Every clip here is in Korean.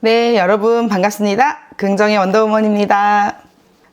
네, 여러분 반갑습니다. 긍정의 원더우먼입니다.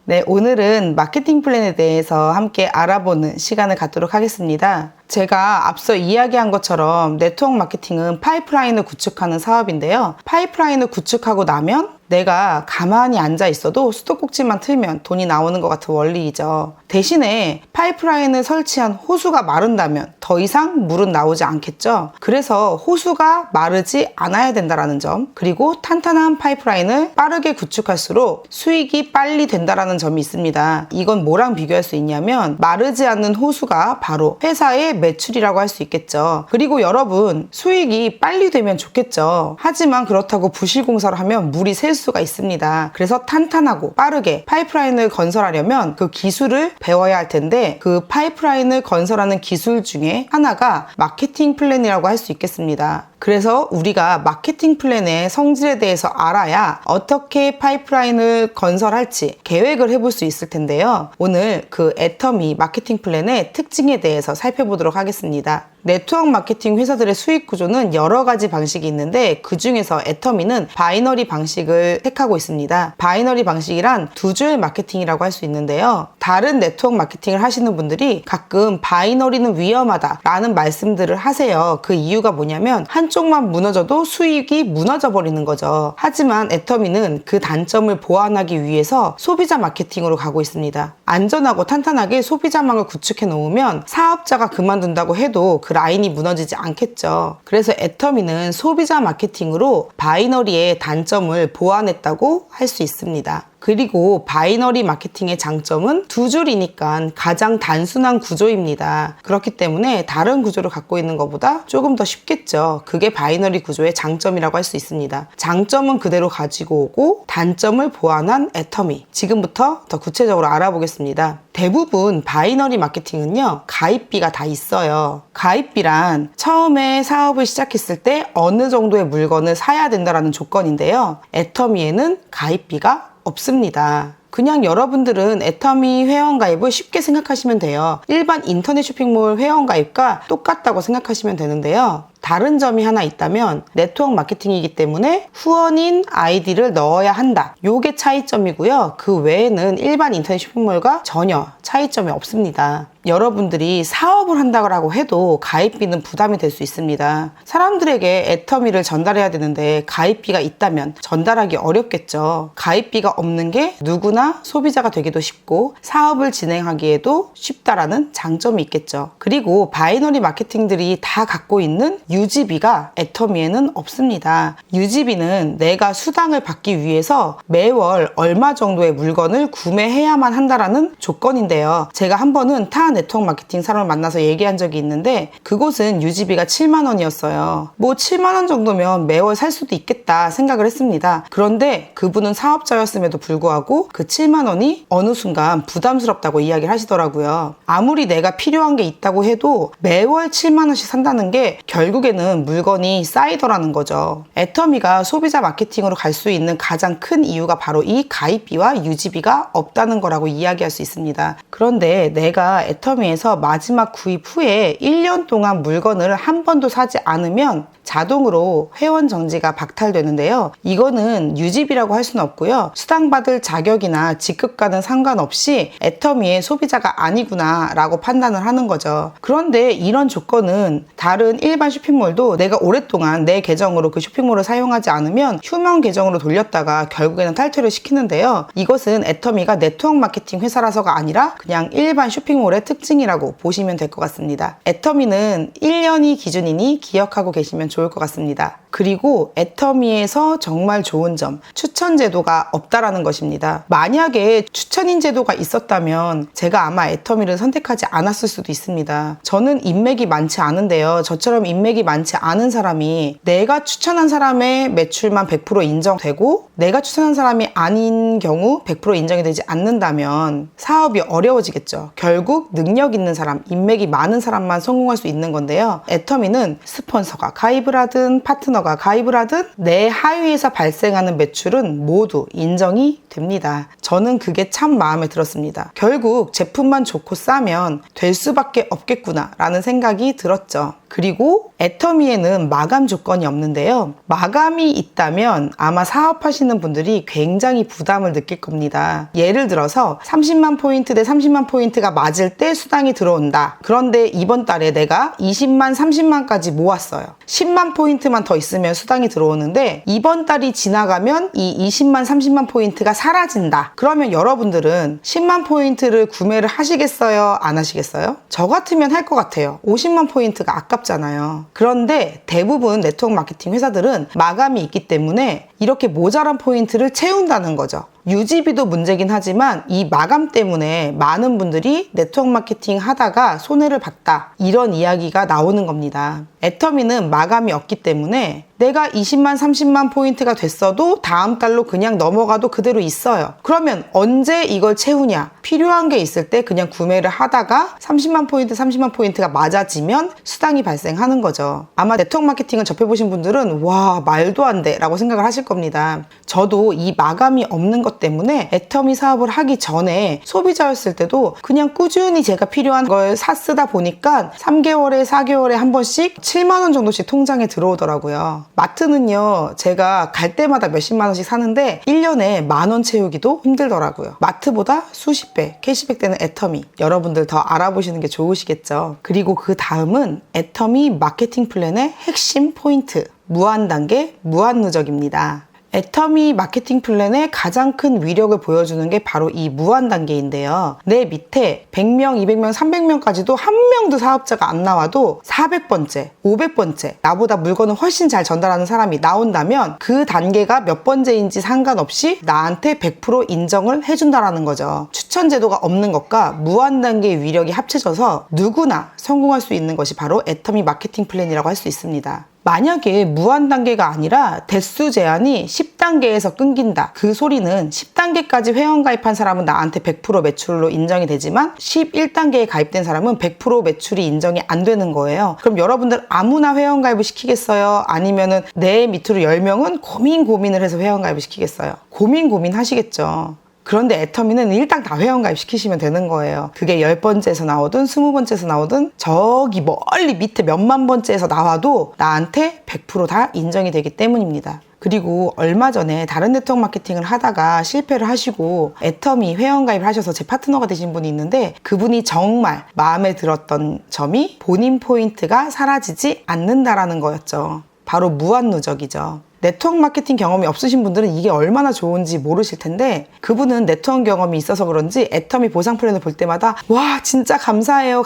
네, 오늘은 마케팅 플랜에 대해서 함께 알아보는 시간을 갖도록 하겠습니다. 제가 앞서 이야기한 것처럼 네트워크 마케팅은 파이프라인을 구축하는 사업인데요. 파이프라인을 구축하고 나면 내가 가만히 앉아 있어도 수도꼭지만 틀면 돈이 나오는 것 같은 원리이죠. 대신에 파이프라인을 설치한 호수가 마른다면 더 이상 물은 나오지 않겠죠. 그래서 호수가 마르지 않아야 된다는 점, 그리고 탄탄한 파이프라인을 빠르게 구축할수록 수익이 빨리 된다는 점이 있습니다. 이건 뭐랑 비교할 수 있냐면 마르지 않는 호수가 바로 회사의 매출이라고 할 수 있겠죠. 그리고 여러분, 수익이 빨리 되면 좋겠죠. 하지만 그렇다고 부실공사를 하면 물이 셀 수가 있습니다. 그래서 탄탄하고 빠르게 파이프라인을 건설하려면 그 기술을 배워야 할 텐데, 그 파이프라인을 건설하는 기술 중에 하나가 마케팅 플랜이라고 할 수 있겠습니다. 그래서 우리가 마케팅 플랜의 성질에 대해서 알아야 어떻게 파이프라인을 건설할지 계획을 해볼 수 있을 텐데요. 오늘 그 애터미 마케팅 플랜의 특징에 대해서 살펴보도록 하겠습니다. 네트워크 마케팅 회사들의 수익 구조는 여러 가지 방식이 있는데, 그 중에서 애터미는 바이너리 방식을 택하고 있습니다. 바이너리 방식이란 두 줄 마케팅이라고 할 수 있는데요. 다른 네트워크 마케팅을 하시는 분들이 가끔 바이너리는 위험하다 라는 말씀들을 하세요. 그 이유가 뭐냐면 한쪽만 무너져도 수익이 무너져 버리는 거죠. 하지만 애터미는 그 단점을 보완하기 위해서 소비자 마케팅으로 가고 있습니다. 안전하고 탄탄하게 소비자망을 구축해 놓으면 사업자가 그만둔다고 해도 그 라인이 무너지지 않겠죠. 그래서 애터미는 소비자 마케팅으로 바이너리의 단점을 보완했다고 할 수 있습니다. 그리고 바이너리 마케팅의 장점은 두 줄이니까 가장 단순한 구조입니다. 그렇기 때문에 다른 구조를 갖고 있는 것보다 조금 더 쉽겠죠. 그게 바이너리 구조의 장점이라고 할 수 있습니다. 장점은 그대로 가지고 오고 단점을 보완한 애터미. 지금부터 더 구체적으로 알아보겠습니다. 대부분 바이너리 마케팅은요, 가입비가 다 있어요. 가입비란 처음에 사업을 시작했을 때 어느 정도의 물건을 사야 된다는 조건인데요. 애터미에는 가입비가 없습니다. 그냥 여러분들은 애터미 회원가입을 쉽게 생각하시면 돼요. 일반 인터넷 쇼핑몰 회원가입과 똑같다고 생각하시면 되는데요. 다른 점이 하나 있다면 네트워크 마케팅이기 때문에 후원인 아이디를 넣어야 한다. 요게 차이점이고요. 그 외에는 일반 인터넷 쇼핑몰과 전혀 차이점이 없습니다. 여러분들이 사업을 한다고 해도 가입비는 부담이 될 수 있습니다. 사람들에게 애터미를 전달해야 되는데 가입비가 있다면 전달하기 어렵겠죠. 가입비가 없는 게 누구나 소비자가 되기도 쉽고 사업을 진행하기에도 쉽다라는 장점이 있겠죠. 그리고 바이너리 마케팅들이 다 갖고 있는 유지비가 애터미에는 없습니다. 유지비는 내가 수당을 받기 위해서 매월 얼마 정도의 물건을 구매해야만 한다라는 조건인데요. 제가 한 번은 타 네트워크 마케팅 사람을 만나서 얘기한 적이 있는데, 그곳은 유지비가 7만 원이었어요. 뭐 7만 원 정도면 매월 살 수도 있겠다 생각을 했습니다. 그런데 그분은 사업자였음에도 불구하고 그 7만 원이 어느 순간 부담스럽다고 이야기를 하시더라고요. 아무리 내가 필요한 게 있다고 해도 매월 7만 원씩 산다는 게 결국에는 물건이 쌓이더라는 거죠. 애터미가 소비자 마케팅으로 갈 수 있는 가장 큰 이유가 바로 이 가입비와 유지비가 없다는 거라고 이야기할 수 있습니다. 그런데 내가 애터미에서 마지막 구입 후에 1년 동안 물건을 한 번도 사지 않으면 자동으로 회원 정지가 박탈되는데요. 이거는 유지비라고 할 수는 없고요. 수당받을 자격이나 직급과는 상관없이 애터미의 소비자가 아니구나 라고 판단을 하는 거죠. 그런데 이런 조건은 다른 일반 쇼핑몰도 내가 오랫동안 내 계정으로 그 쇼핑몰을 사용하지 않으면 휴면 계정으로 돌렸다가 결국에는 탈퇴를 시키는데요. 이것은 애터미가 네트워크 마케팅 회사라서가 아니라 그냥 일반 쇼핑몰의 특징이라고 보시면 될 것 같습니다. 애터미는 1년이 기준이니 기억하고 계시면 좋을 것 같습니다. 그리고 애터미에서 정말 좋은 점, 추천 제도가 없다라는 것입니다. 만약에 추천인 제도가 있었다면 제가 아마 애터미를 선택하지 않았을 수도 있습니다. 저는 인맥이 많지 않은데요. 저처럼 인맥이 많지 않은 사람이 내가 추천한 사람의 매출만 100% 인정되고 내가 추천한 사람이 아닌 경우 100% 인정이 되지 않는다면 사업이 어려워지겠죠. 결국 능력 있는 사람, 인맥이 많은 사람만 성공할 수 있는 건데요. 애터미는 스폰서가 가입을 하든 파트너가 가입을 하든 내 하위에서 발생하는 매출은 모두 인정이 됩니다. 저는 그게 참 마음에 들었습니다. 결국 제품만 좋고 싸면 될 수밖에 없겠구나 라는 생각이 들었죠. 그리고 애터미에는 마감 조건이 없는데요. 마감이 있다면 아마 사업하시는 분들이 굉장히 부담을 느낄 겁니다. 예를 들어서 30만 포인트 대 30만 포인트가 맞을 때 수당이 들어온다. 그런데 이번 달에 내가 20만, 30만까지 모았어요. 10만 포인트만 더 있으면 수당이 들어오는데 이번 달이 지나가면 이 20만, 30만 포인트가 사라진다. 그러면 여러분들은 10만 포인트를 구매를 하시겠어요? 안 하시겠어요? 저 같으면 할 것 같아요. 50만 포인트가 아깝잖아요. 그런데 대부분 네트워크 마케팅 회사들은 마감이 있기 때문에 이렇게 모자란 포인트를 채운다는 거죠. 유지비도 문제긴 하지만 이 마감 때문에 많은 분들이 네트워크 마케팅 하다가 손해를 봤다. 이런 이야기가 나오는 겁니다. 애터미는 마감이 없기 때문에 내가 20만, 30만 포인트가 됐어도 다음 달로 그냥 넘어가도 그대로 있어요. 그러면 언제 이걸 채우냐? 필요한 게 있을 때 그냥 구매를 하다가 30만 포인트, 30만 포인트가 맞아지면 수당이 발생하는 거죠. 아마 네트워크 마케팅을 접해보신 분들은 와, 말도 안 돼 라고 생각을 하실 겁니다. 저도 이 마감이 없는 것 때문에 애터미 사업을 하기 전에 소비자였을 때도 그냥 꾸준히 제가 필요한 걸 쓰다 보니까 3개월에 4개월에 한 번씩 7만 원 정도씩 통장에 들어오더라고요. 마트는요, 제가 갈 때마다 몇십만 원씩 사는데 1년에 10,000원 채우기도 힘들더라고요. 마트보다 수십 배 캐시백 되는 애터미, 여러분들 더 알아보시는 게 좋으시겠죠. 그리고 그 다음은 애터미 마케팅 플랜의 핵심 포인트, 무한 단계, 무한 누적입니다. 애터미 마케팅 플랜의 가장 큰 위력을 보여주는 게 바로 이 무한 단계인데요. 내 밑에 100명, 200명, 300명까지도 한 명도 사업자가 안 나와도 400번째, 500번째 나보다 물건을 훨씬 잘 전달하는 사람이 나온다면 그 단계가 몇 번째인지 상관없이 나한테 100% 인정을 해준다라는 거죠. 추천 제도가 없는 것과 무한 단계의 위력이 합쳐져서 누구나 성공할 수 있는 것이 바로 애터미 마케팅 플랜이라고 할 수 있습니다. 만약에 무한 단계가 아니라 대수 제한이 10단계에서 끊긴다. 그 소리는 10단계까지 회원 가입한 사람은 나한테 100% 매출로 인정이 되지만 11단계에 가입된 사람은 100% 매출이 인정이 안 되는 거예요. 그럼 여러분들 아무나 회원 가입을 시키겠어요? 아니면은 내 밑으로 10명은 고민을 해서 회원 가입을 시키겠어요? 고민 하시겠죠. 그런데 애터미는 일단 다 회원가입 시키시면 되는 거예요. 그게 10번째에서 나오든 20번째에서 나오든 저기 멀리 밑에 몇만 번째에서 나와도 나한테 100% 다 인정이 되기 때문입니다. 그리고 얼마 전에 다른 네트워크 마케팅을 하다가 실패를 하시고 애터미 회원가입을 하셔서 제 파트너가 되신 분이 있는데 그분이 정말 마음에 들었던 점이 본인 포인트가 사라지지 않는다라는 거였죠. 바로 무한 누적이죠. 네트워크 마케팅 경험이 없으신 분들은 이게 얼마나 좋은지 모르실 텐데 그분은 네트워크 경험이 있어서 그런지 애터미 보상 플랜을 볼 때마다 와, 진짜 감사해요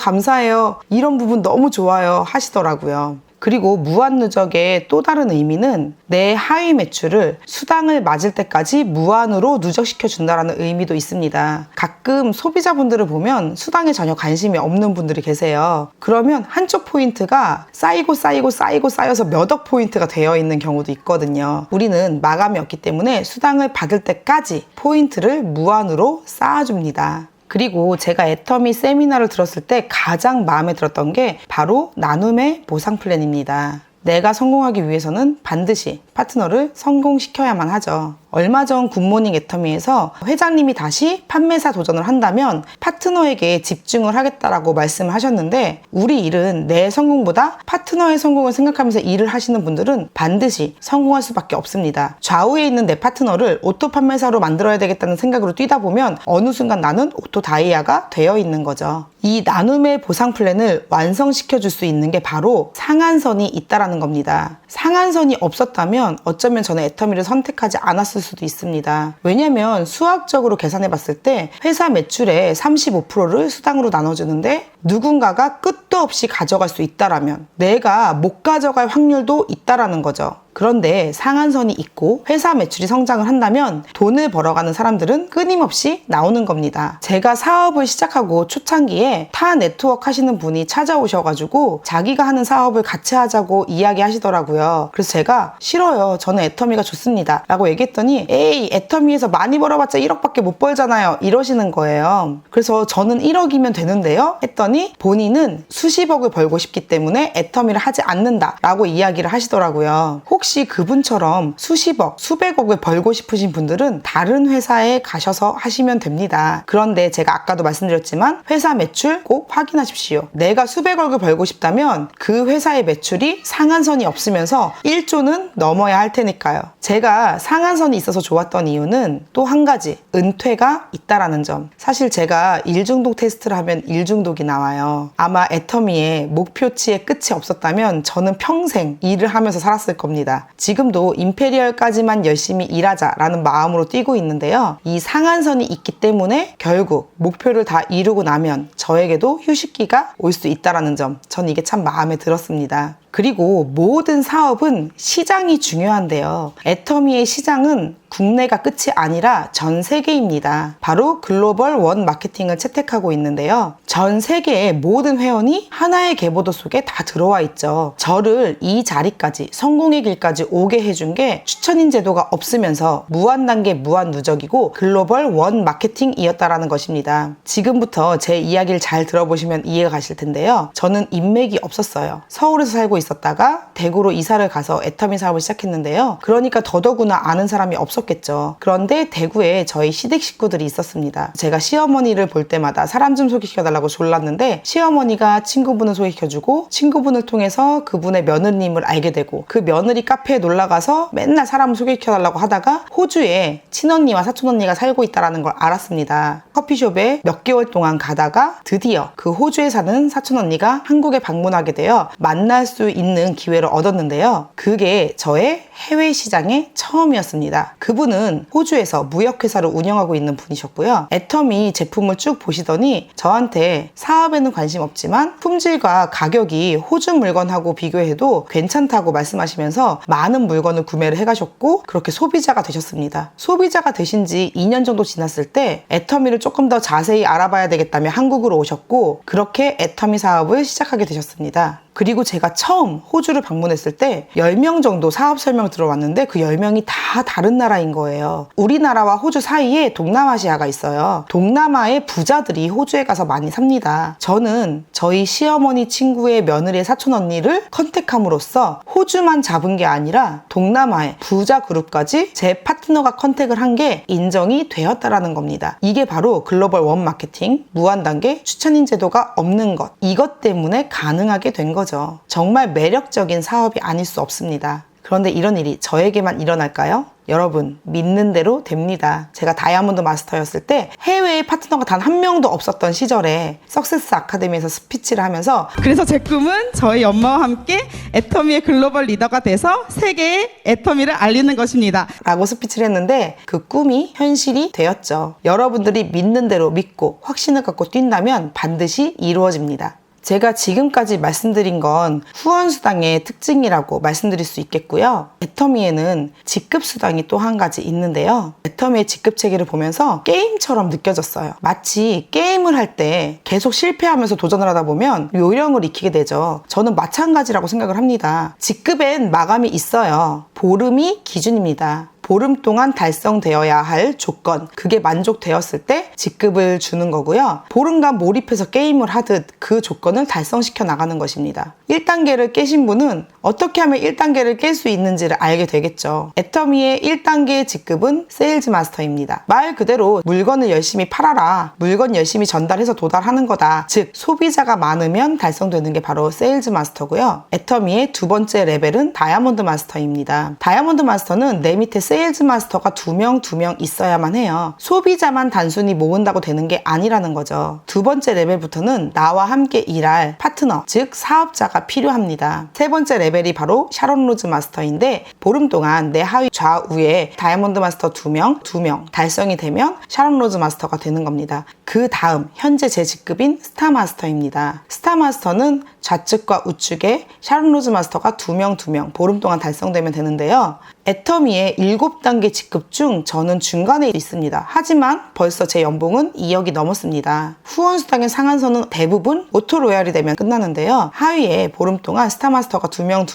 이런 부분 너무 좋아요 하시더라고요. 그리고 무한 누적의 또 다른 의미는 내 하위 매출을 수당을 맞을 때까지 무한으로 누적시켜 준다라는 의미도 있습니다. 가끔 소비자분들을 보면 수당에 전혀 관심이 없는 분들이 계세요. 그러면 한쪽 포인트가 쌓여서 몇억 포인트가 되어 있는 경우도 있거든요. 우리는 마감이 없기 때문에 수당을 받을 때까지 포인트를 무한으로 쌓아줍니다. 그리고 제가 애터미 세미나를 들었을 때 가장 마음에 들었던 게 바로 나눔의 보상 플랜입니다. 내가 성공하기 위해서는 반드시 파트너를 성공시켜야만 하죠. 얼마 전 굿모닝 애터미에서 회장님이 다시 판매사 도전을 한다면 파트너에게 집중을 하겠다라고 말씀을 하셨는데 우리 일은 내 성공보다 파트너의 성공을 생각하면서 일을 하시는 분들은 반드시 성공할 수밖에 없습니다. 좌우에 있는 내 파트너를 오토 판매사로 만들어야 되겠다는 생각으로 뛰다 보면 어느 순간 나는 오토 다이아가 되어 있는 거죠. 이 나눔의 보상 플랜을 완성시켜 줄 수 있는 게 바로 상한선이 있다라는 겁니다. 상한선이 없었다면 어쩌면 저는 애터미를 선택하지 않았을 수도 있습니다. 왜냐면 수학적으로 계산해 봤을 때 회사 매출의 35%를 수당으로 나눠주는데 누군가가 끝도 없이 가져갈 수 있다라면 내가 못 가져갈 확률도 있다라는 거죠. 그런데 상한선이 있고 회사 매출이 성장을 한다면 돈을 벌어가는 사람들은 끊임없이 나오는 겁니다. 제가 사업을 시작하고 초창기에 타 네트워크 하시는 분이 찾아오셔가지고 자기가 하는 사업을 같이 하자고 이야기하시더라고요. 그래서 제가 싫어요. 저는 애터미가 좋습니다. 라고 얘기했더니 에이, 애터미에서 많이 벌어봤자 1억밖에 못 벌잖아요. 이러시는 거예요. 그래서 저는 1억이면 되는데요? 했더니 본인은 수십억을 벌고 싶기 때문에 애터미를 하지 않는다 라고 이야기를 하시더라고요. 혹시 그분처럼 수십억, 수백억을 벌고 싶으신 분들은 다른 회사에 가셔서 하시면 됩니다. 그런데 제가 아까도 말씀드렸지만 회사 매출 꼭 확인하십시오. 내가 수백억을 벌고 싶다면 그 회사의 매출이 상한선이 없으면서 1조는 넘어야 할 테니까요. 제가 상한선이 있어서 좋았던 이유는 또 한 가지, 은퇴가 있다라는 점. 사실 제가 일중독 테스트를 하면 일중독이 나와요. 아마 애터미의 목표치의 끝이 없었다면 저는 평생 일을 하면서 살았을 겁니다. 지금도 임페리얼까지만 열심히 일하자라는 마음으로 뛰고 있는데요. 이 상한선이 있기 때문에 결국 목표를 다 이루고 나면 저에게도 휴식기가 올 수 있다라는 점, 전 이게 참 마음에 들었습니다. 그리고 모든 사업은 시장이 중요한데요. 애터미의 시장은 국내가 끝이 아니라 전 세계입니다. 바로 글로벌 원 마케팅을 채택하고 있는데요. 전 세계의 모든 회원이 하나의 계보도 속에 다 들어와 있죠. 저를 이 자리까지, 성공의 길까지 오게 해준 게 추천인 제도가 없으면서 무한단계 무한누적이고 글로벌 원 마케팅이었다라는 것입니다. 지금부터 제 이야기를 잘 들어보시면 이해가 가실 텐데요. 저는 인맥이 없었어요. 서울에서 살고 있었다가 대구로 이사를 가서 애터미 사업을 시작했는데요. 그러니까 더더구나 아는 사람이 없었겠죠. 그런데 대구에 저희 시댁 식구들이 있었습니다. 제가 시어머니를 볼 때마다 사람 좀 소개시켜달라고 졸랐는데 시어머니가 친구분을 소개시켜주고 친구분을 통해서 그분의 며느님을 알게 되고 그 며느리 카페에 놀러가서 맨날 사람을 소개시켜달라고 하다가 호주에 친언니와 사촌언니가 살고 있다는 걸 알았습니다. 커피숍에 몇 개월 동안 가다가 드디어 그 호주에 사는 사촌언니가 한국에 방문하게 되어 만날 수 있는 기회를 얻었는데요. 그게 저의 해외 시장의 처음이었습니다. 그분은 호주에서 무역회사를 운영하고 있는 분이셨고요. 애터미 제품을 쭉 보시더니 저한테 사업에는 관심 없지만 품질과 가격이 호주 물건하고 비교해도 괜찮다고 말씀하시면서 많은 물건을 구매를 해가셨고 그렇게 소비자가 되셨습니다. 소비자가 되신 지 2년 정도 지났을 때 애터미를 조금 더 자세히 알아봐야 되겠다며 한국으로 오셨고 그렇게 애터미 사업을 시작하게 되셨습니다. 그리고 제가 처음 호주를 방문했을 때 10명 정도 사업 설명 들어왔는데 그 10명이 다 다른 나라인 거예요. 우리나라와 호주 사이에 동남아시아가 있어요. 동남아의 부자들이 호주에 가서 많이 삽니다. 저는 저희 시어머니 친구의 며느리의 사촌 언니를 컨택함으로써 호주만 잡은 게 아니라 동남아의 부자 그룹까지 제 파트너가 컨택을 한 게 인정이 되었다라는 겁니다. 이게 바로 글로벌 원 마케팅, 무한단계, 추천인 제도가 없는 것. 이것 때문에 가능하게 된 거죠. 정말 매력적인 사업이 아닐 수 없습니다. 그런데 이런 일이 저에게만 일어날까요? 여러분, 믿는 대로 됩니다. 제가 다이아몬드 마스터였을 때 해외에 파트너가 단 한 명도 없었던 시절에 석세스 아카데미에서 스피치를 하면서 그래서 제 꿈은 저희 엄마와 함께 애터미의 글로벌 리더가 돼서 세계에 애터미를 알리는 것입니다. 라고 스피치를 했는데 그 꿈이 현실이 되었죠. 여러분들이 믿는 대로 믿고 확신을 갖고 뛴다면 반드시 이루어집니다. 제가 지금까지 말씀드린 건 후원수당의 특징이라고 말씀드릴 수 있겠고요. 애터미에는 직급수당이 또 한 가지 있는데요. 애터미의 직급체계를 보면서 게임처럼 느껴졌어요. 마치 게임을 할 때 계속 실패하면서 도전을 하다 보면 요령을 익히게 되죠. 저는 마찬가지라고 생각을 합니다. 직급엔 마감이 있어요. 보름이 기준입니다. 보름 동안 달성되어야 할 조건, 그게 만족되었을 때 직급을 주는 거고요. 보름간 몰입해서 게임을 하듯 그 조건을 달성시켜 나가는 것입니다. 1단계를 깨신 분은 어떻게 하면 1단계를 깰 수 있는지를 알게 되겠죠. 애터미의 1단계 직급은 세일즈 마스터입니다. 말 그대로 물건을 열심히 팔아라, 물건 열심히 전달해서 도달하는 거다. 즉 소비자가 많으면 달성되는 게 바로 세일즈 마스터고요. 애터미의 두 번째 레벨은 다이아몬드 마스터입니다. 다이아몬드 마스터는 내 밑에 세일즈 마스터가 2명 있어야만 해요. 소비자만 단순히 모은다고 되는 게 아니라는 거죠. 두 번째 레벨부터는 나와 함께 일할 파트너, 즉 사업자가 필요합니다. 세 번째 레벨이 바로 샤론 로즈 마스터인데 보름 동안 내 하위 좌우에 다이아몬드 마스터 2명 달성이 되면 샤론 로즈 마스터가 되는 겁니다. 그 다음 현재 제 직급인 스타 마스터입니다. 스타 마스터는 좌측과 우측에 샤론 로즈 마스터가 2명 보름 동안 달성되면 되는데요. 애터미의 7단계 직급 중 저는 중간에 있습니다. 하지만 벌써 제 연봉은 2억이 넘었습니다. 후원수당의 상한선은 대부분 오토 로얄이 되면 끝나는데요. 하위에 보름 동안 스타 마스터가 2명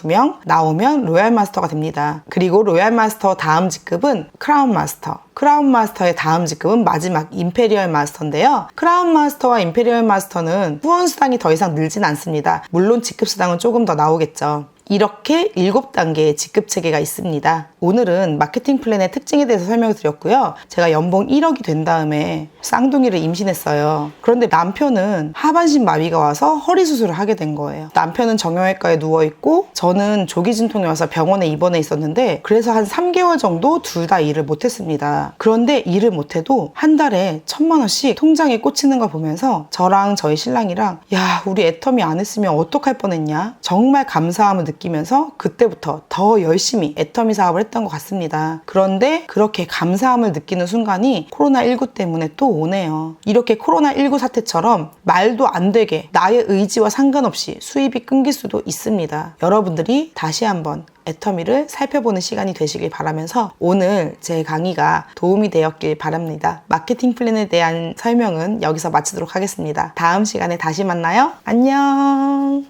나오면 로얄 마스터가 됩니다. 그리고 로얄 마스터 다음 직급은 크라운 마스터. 크라운 마스터의 다음 직급은 마지막 임페리얼 마스터인데요. 크라운 마스터와 임페리얼 마스터는 후원 수당이 더 이상 늘진 않습니다. 물론 직급 수당은 조금 더 나오겠죠. 이렇게 7단계의 직급 체계가 있습니다. 오늘은 마케팅 플랜의 특징에 대해서 설명을 드렸고요. 제가 연봉 1억이 된 다음에 쌍둥이를 임신했어요. 그런데 남편은 하반신 마비가 와서 허리 수술을 하게 된 거예요. 남편은 정형외과에 누워있고 저는 조기 진통이 와서 병원에 입원해 있었는데 그래서 한 3개월 정도 둘 다 일을 못했습니다. 그런데 일을 못해도 한 달에 1,000만 원씩 통장에 꽂히는 걸 보면서 저랑 저희 신랑이랑 야, 우리 애터미 안 했으면 어떡할 뻔했냐, 정말 감사함을 느끼면서 그때부터 더 열심히 애터미 사업을 했던 것 같습니다. 그런데 그렇게 감사함을 느끼는 순간이 코로나19 때문에 또 오네요. 이렇게 코로나19 사태처럼 말도 안 되게 나의 의지와 상관없이 수입이 끊길 수도 있습니다. 여러분들이 다시 한번 애터미를 살펴보는 시간이 되시길 바라면서 오늘 제 강의가 도움이 되었길 바랍니다. 마케팅 플랜에 대한 설명은 여기서 마치도록 하겠습니다. 다음 시간에 다시 만나요. 안녕.